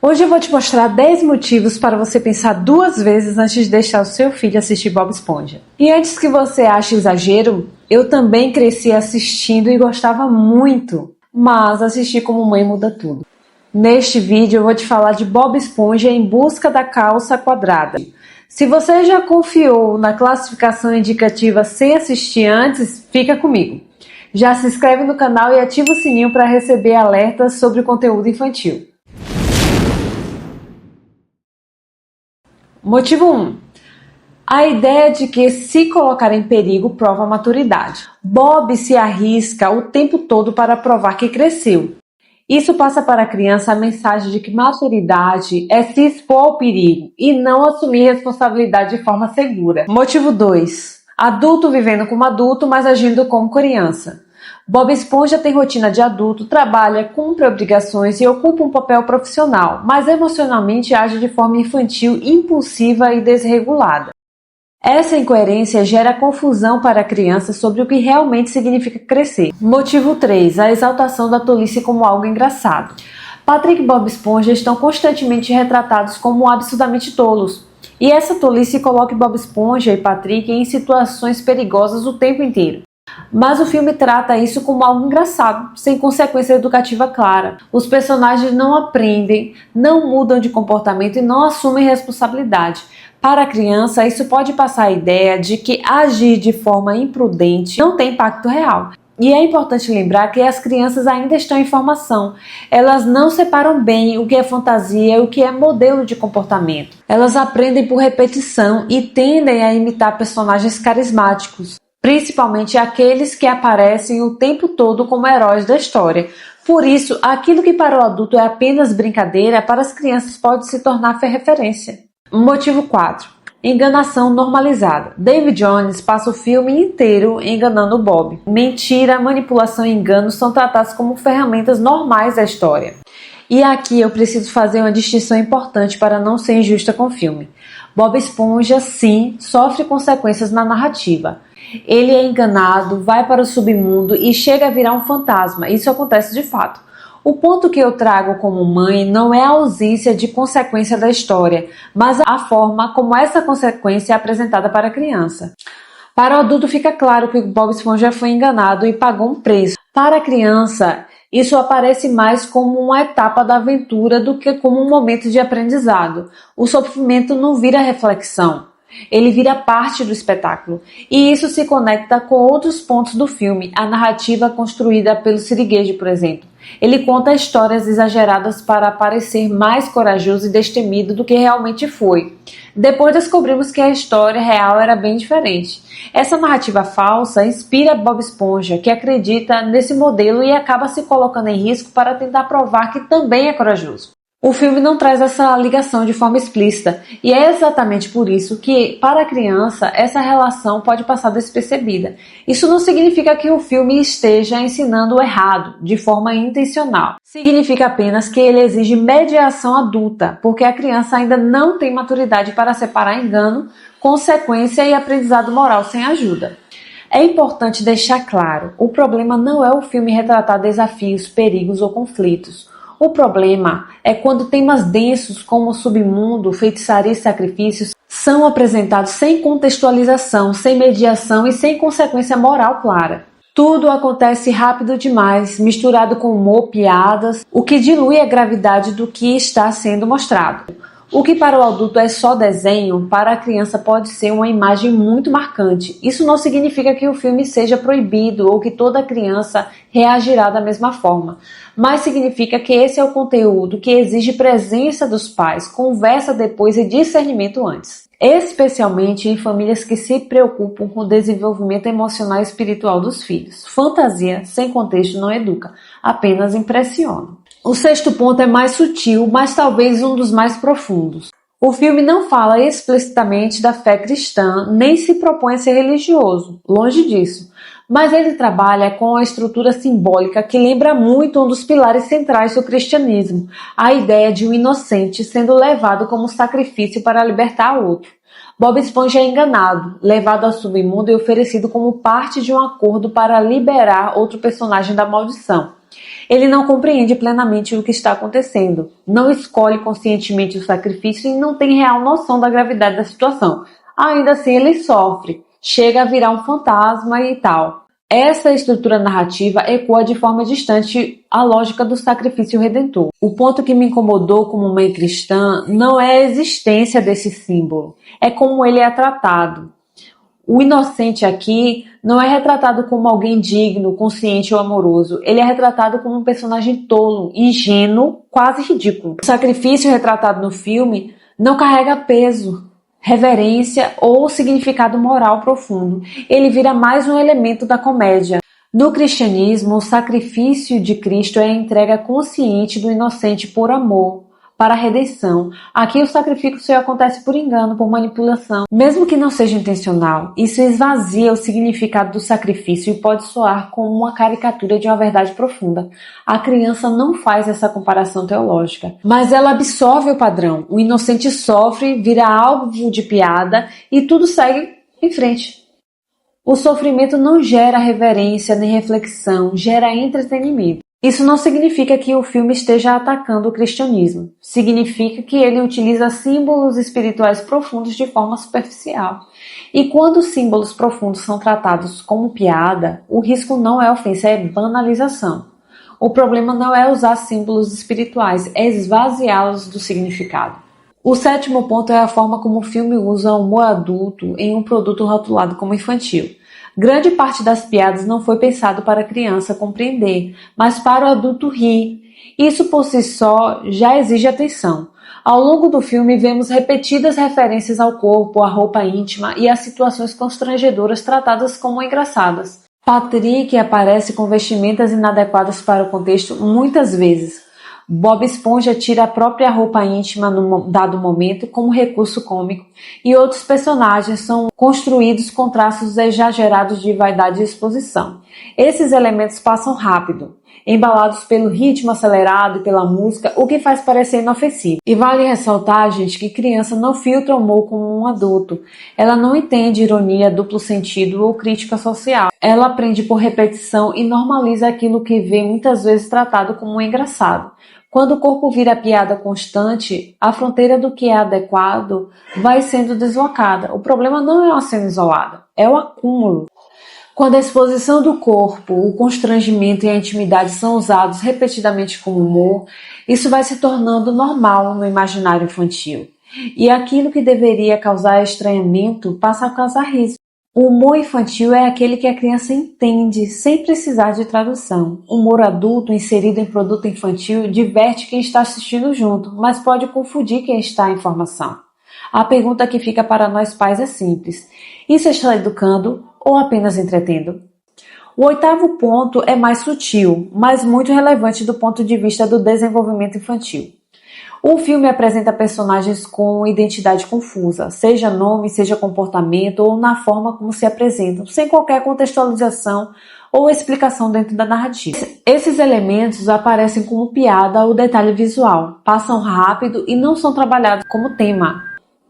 Hoje eu vou te mostrar 10 motivos para você pensar 2 vezes antes de deixar o seu filho assistir Bob Esponja. E antes que você ache exagero, eu também cresci assistindo e gostava muito, mas assistir como mãe muda tudo. Neste vídeo eu vou te falar de Bob Esponja em busca da calça quadrada. Se você já confiou na classificação indicativa sem assistir antes, fica comigo. Já se inscreve no canal e ativa o sininho para receber alertas sobre o conteúdo infantil. Motivo 1. A ideia de que se colocar em perigo prova maturidade. Bob se arrisca o tempo todo para provar que cresceu. Isso passa para a criança a mensagem de que maturidade é se expor ao perigo e não assumir responsabilidade de forma segura. Motivo 2. Adulto vivendo como adulto, mas agindo como criança. Bob Esponja tem rotina de adulto, trabalha, cumpre obrigações e ocupa um papel profissional, mas emocionalmente age de forma infantil, impulsiva e desregulada. Essa incoerência gera confusão para a criança sobre o que realmente significa crescer. Motivo 3. A exaltação da tolice como algo engraçado. Patrick e Bob Esponja estão constantemente retratados como absurdamente tolos. E essa tolice coloca Bob Esponja e Patrick em situações perigosas o tempo inteiro. Mas o filme trata isso como algo engraçado, sem consequência educativa clara. Os personagens não aprendem, não mudam de comportamento e não assumem responsabilidade. Para a criança, isso pode passar a ideia de que agir de forma imprudente não tem impacto real. E é importante lembrar que as crianças ainda estão em formação. Elas não separam bem o que é fantasia e o que é modelo de comportamento. Elas aprendem por repetição e tendem a imitar personagens carismáticos, principalmente aqueles que aparecem o tempo todo como heróis da história. Por isso, aquilo que para o adulto é apenas brincadeira, para as crianças pode se tornar referência. Motivo 4. Enganação normalizada. David Jones passa o filme inteiro enganando o Bob. Mentira, manipulação e engano são tratados como ferramentas normais da história. E aqui eu preciso fazer uma distinção importante para não ser injusta com o filme. Bob Esponja, sim, sofre consequências na narrativa. Ele é enganado, vai para o submundo e chega a virar um fantasma. Isso acontece de fato. O ponto que eu trago como mãe não é a ausência de consequência da história, mas a forma como essa consequência é apresentada para a criança. Para o adulto fica claro que Bob Esponja foi enganado e pagou um preço. Para a criança, isso aparece mais como uma etapa da aventura do que como um momento de aprendizado. O sofrimento não vira reflexão. Ele vira parte do espetáculo, e isso se conecta com outros pontos do filme, a narrativa construída pelo Siriguejo, por exemplo. Ele conta histórias exageradas para parecer mais corajoso e destemido do que realmente foi. Depois descobrimos que a história real era bem diferente. Essa narrativa falsa inspira Bob Esponja, que acredita nesse modelo e acaba se colocando em risco para tentar provar que também é corajoso. O filme não traz essa ligação de forma explícita, e é exatamente por isso que, para a criança, essa relação pode passar despercebida. Isso não significa que o filme esteja ensinando o errado, de forma intencional. Significa apenas que ele exige mediação adulta, porque a criança ainda não tem maturidade para separar engano, consequência e aprendizado moral sem ajuda. É importante deixar claro, o problema não é o filme retratar desafios, perigos ou conflitos. O problema é quando temas densos como o submundo, feitiçaria e sacrifícios são apresentados sem contextualização, sem mediação e sem consequência moral clara. Tudo acontece rápido demais, misturado com humor, piadas, o que dilui a gravidade do que está sendo mostrado. O que para o adulto é só desenho, para a criança pode ser uma imagem muito marcante. Isso não significa que o filme seja proibido ou que toda criança reagirá da mesma forma, mas significa que esse é o conteúdo que exige presença dos pais, conversa depois e discernimento antes. Especialmente em famílias que se preocupam com o desenvolvimento emocional e espiritual dos filhos. Fantasia sem contexto não educa, apenas impressiona. O 6º ponto é mais sutil, mas talvez um dos mais profundos. O filme não fala explicitamente da fé cristã, nem se propõe a ser religioso, longe disso. Mas ele trabalha com a estrutura simbólica que lembra muito um dos pilares centrais do cristianismo, a ideia de um inocente sendo levado como sacrifício para libertar outro. Bob Esponja é enganado, levado ao submundo e oferecido como parte de um acordo para liberar outro personagem da maldição. Ele não compreende plenamente o que está acontecendo, não escolhe conscientemente o sacrifício e não tem real noção da gravidade da situação. Ainda assim, ele sofre, chega a virar um fantasma e tal. Essa estrutura narrativa ecoa de forma distante a lógica do sacrifício redentor. O ponto que me incomodou como mãe cristã não é a existência desse símbolo, é como ele é tratado. O inocente aqui não é retratado como alguém digno, consciente ou amoroso. Ele é retratado como um personagem tolo, ingênuo, quase ridículo. O sacrifício retratado no filme não carrega peso, reverência ou significado moral profundo. Ele vira mais um elemento da comédia. No cristianismo, o sacrifício de Cristo é a entrega consciente do inocente por amor, para a redenção. Aqui o sacrifício acontece por engano, por manipulação. Mesmo que não seja intencional, isso esvazia o significado do sacrifício e pode soar como uma caricatura de uma verdade profunda. A criança não faz essa comparação teológica, mas ela absorve o padrão. O inocente sofre, vira alvo de piada e tudo segue em frente. O sofrimento não gera reverência nem reflexão, gera entretenimento. Isso não significa que o filme esteja atacando o cristianismo. Significa que ele utiliza símbolos espirituais profundos de forma superficial. E quando os símbolos profundos são tratados como piada, o risco não é ofensa, é banalização. O problema não é usar símbolos espirituais, é esvaziá-los do significado. O sétimo ponto é a forma como o filme usa o humor adulto em um produto rotulado como infantil. Grande parte das piadas não foi pensado para a criança compreender, mas para o adulto rir. Isso por si só já exige atenção. Ao longo do filme vemos repetidas referências ao corpo, à roupa íntima e a situações constrangedoras tratadas como engraçadas. Patrick aparece com vestimentas inadequadas para o contexto muitas vezes. Bob Esponja tira a própria roupa íntima num dado momento como recurso cômico e outros personagens são construídos com traços exagerados de vaidade e exposição. Esses elementos passam rápido, embalados pelo ritmo acelerado e pela música, o que faz parecer inofensivo. E vale ressaltar, gente, que criança não filtra o humor como um adulto. Ela não entende ironia, duplo sentido ou crítica social. Ela aprende por repetição e normaliza aquilo que vê muitas vezes tratado como engraçado. Quando o corpo vira piada constante, a fronteira do que é adequado vai sendo deslocada. O problema não é uma cena isolada, é o acúmulo. Quando a exposição do corpo, o constrangimento e a intimidade são usados repetidamente como humor, isso vai se tornando normal no imaginário infantil. E aquilo que deveria causar estranhamento passa a causar riso. O humor infantil é aquele que a criança entende, sem precisar de tradução. O humor adulto inserido em produto infantil diverte quem está assistindo junto, mas pode confundir quem está em formação. A pergunta que fica para nós pais é simples: isso está educando ou apenas entretendo? O oitavo ponto é mais sutil, mas muito relevante do ponto de vista do desenvolvimento infantil. O filme apresenta personagens com identidade confusa, seja nome, seja comportamento ou na forma como se apresentam, sem qualquer contextualização ou explicação dentro da narrativa. Esses elementos aparecem como piada ou detalhe visual, passam rápido e não são trabalhados como tema.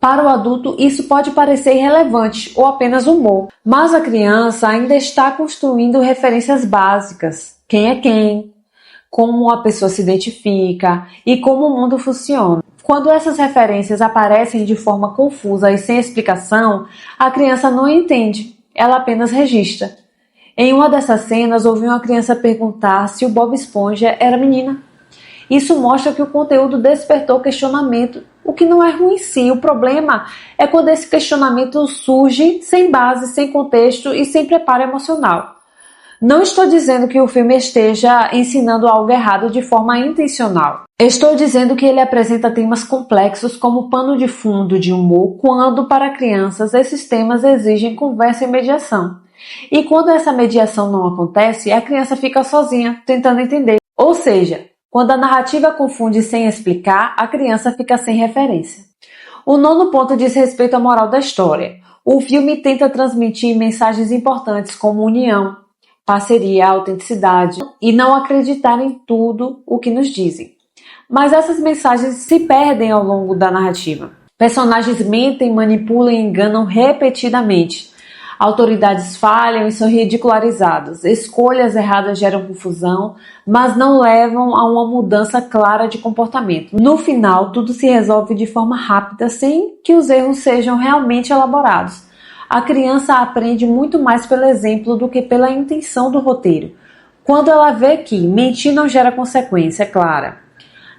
Para o adulto, isso pode parecer irrelevante ou apenas humor, mas a criança ainda está construindo referências básicas. Quem é quem? Como a pessoa se identifica e como o mundo funciona. Quando essas referências aparecem de forma confusa e sem explicação, a criança não entende, ela apenas registra. Em uma dessas cenas, ouvi uma criança perguntar se o Bob Esponja era menina. Isso mostra que o conteúdo despertou questionamento, o que não é ruim em si. O problema é quando esse questionamento surge sem base, sem contexto e sem preparo emocional. Não estou dizendo que o filme esteja ensinando algo errado de forma intencional. Estou dizendo que ele apresenta temas complexos como pano de fundo de humor, quando para crianças esses temas exigem conversa e mediação. E quando essa mediação não acontece, a criança fica sozinha, tentando entender. Ou seja, quando a narrativa confunde sem explicar, a criança fica sem referência. O nono ponto diz respeito à moral da história. O filme tenta transmitir mensagens importantes como união, parceria, autenticidade e não acreditar em tudo o que nos dizem. Mas essas mensagens se perdem ao longo da narrativa. Personagens mentem, manipulam e enganam repetidamente. Autoridades falham e são ridicularizadas. Escolhas erradas geram confusão, mas não levam a uma mudança clara de comportamento. No final, tudo se resolve de forma rápida, sem que os erros sejam realmente elaborados. A criança aprende muito mais pelo exemplo do que pela intenção do roteiro. Quando ela vê que mentir não gera consequência clara,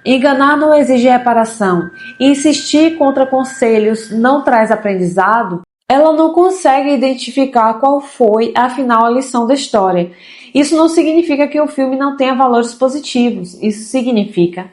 enganar não exige reparação, e insistir contra conselhos não traz aprendizado, ela não consegue identificar qual foi, afinal, a lição da história. Isso não significa que o filme não tenha valores positivos. Isso significa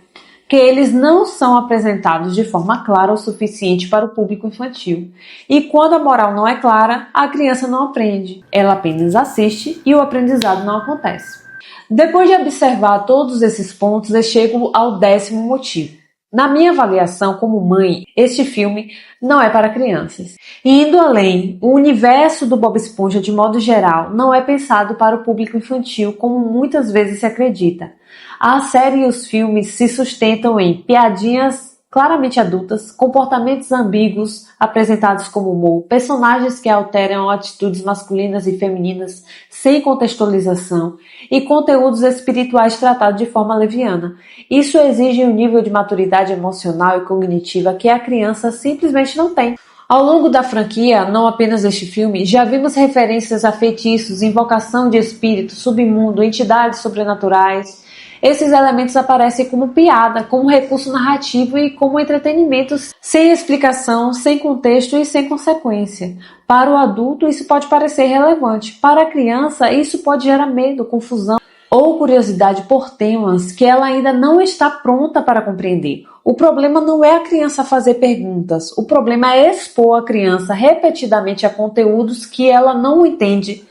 que eles não são apresentados de forma clara o suficiente para o público infantil. E quando a moral não é clara, a criança não aprende. Ela apenas assiste e o aprendizado não acontece. Depois de observar todos esses pontos, eu chego ao 10º motivo. Na minha avaliação como mãe, este filme não é para crianças. E indo além, o universo do Bob Esponja, de modo geral, não é pensado para o público infantil como muitas vezes se acredita. A série e os filmes se sustentam em piadinhas claramente adultas, comportamentos ambíguos apresentados como humor, personagens que alteram atitudes masculinas e femininas sem contextualização e conteúdos espirituais tratados de forma leviana. Isso exige um nível de maturidade emocional e cognitiva que a criança simplesmente não tem. Ao longo da franquia, não apenas deste filme, já vimos referências a feitiços, invocação de espíritos, submundo, entidades sobrenaturais. Esses elementos aparecem como piada, como recurso narrativo e como entretenimento sem explicação, sem contexto e sem consequência. Para o adulto, isso pode parecer relevante. Para a criança, isso pode gerar medo, confusão ou curiosidade por temas que ela ainda não está pronta para compreender. O problema não é a criança fazer perguntas, o problema é expor a criança repetidamente a conteúdos que ela não entende,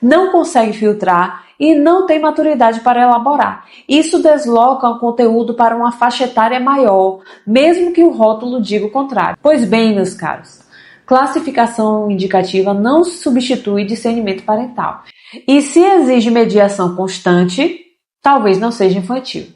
não consegue filtrar e não tem maturidade para elaborar. Isso desloca o conteúdo para uma faixa etária maior, mesmo que o rótulo diga o contrário. Pois bem, meus caros, classificação indicativa não substitui discernimento parental. E se exige mediação constante, talvez não seja infantil.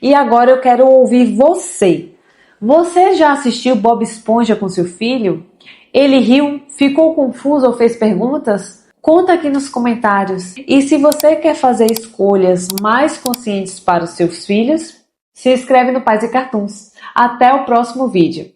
E agora eu quero ouvir você. Você já assistiu Bob Esponja com seu filho? Ele riu, ficou confuso ou fez perguntas? Conta aqui nos comentários. E se você quer fazer escolhas mais conscientes para os seus filhos, se inscreve no Pais e Cartoons. Até o próximo vídeo.